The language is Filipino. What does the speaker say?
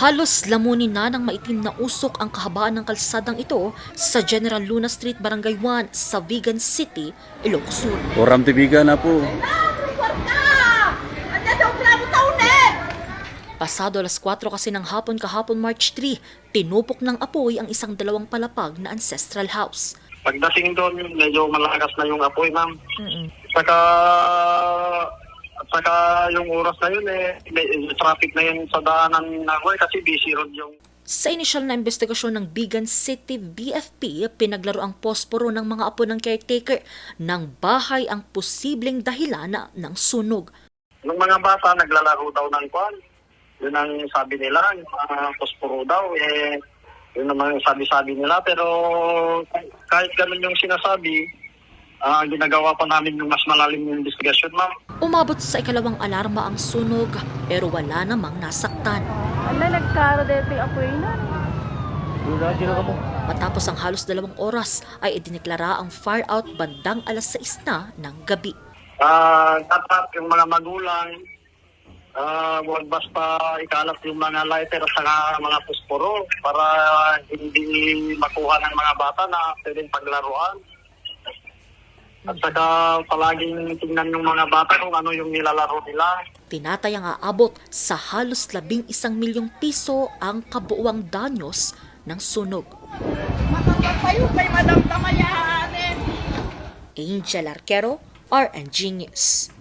Halos lamunin na ng maitim na usok ang kahabaan ng kalsadang ito sa General Luna Street, Barangay 1 sa Vigan City, Ilocos Sur. Oram tibigan na po. Pasado alas 4 kasi ng hapon kahapon March 3, tinupok ng apoy ang isang dalawang palapag na ancestral house. Pagdating doon, medyo malakas na yung apoy, ma'am. Saka yung oras na yun, may traffic na yun sa daanan na ako kasi busy road yung... Sa inisyal na investigasyon ng Vigan City BFP, pinaglaro ang posporo ng mga apo ng caretaker ng bahay ang posibleng dahilan ng sunog. Nung mga bata, naglalaro daw ng kwan. Yun ang sabi nila, yung mga posporo daw, yun naman yung sabi-sabi nila. Pero kahit ganun yung sinasabi, ginagawa pa namin yung mas malalim yung investigasyon, ma'am. Umabot sa ikalawang alarma ang sunog pero wala namang nasaktan. Ala, nagkaro dito yung apoy na. Matapos ang halos 2 oras ay idineklara ang fire out bandang alas 6 na ng gabi. Dapat yung mga magulang, huwag basta ikalat yung mga lighter sa mga posporo para hindi makuha ng mga bata na pwedeng paglaruan. At saka palaging tingnan yung mga bata kung ano yung nilalaro nila. Tinatayang aabot sa halos 11 milyong piso ang kabuuang danyos ng sunog. Matanggal pa yun kay Madam Tamayahanin. Angel Arquero, RNG News.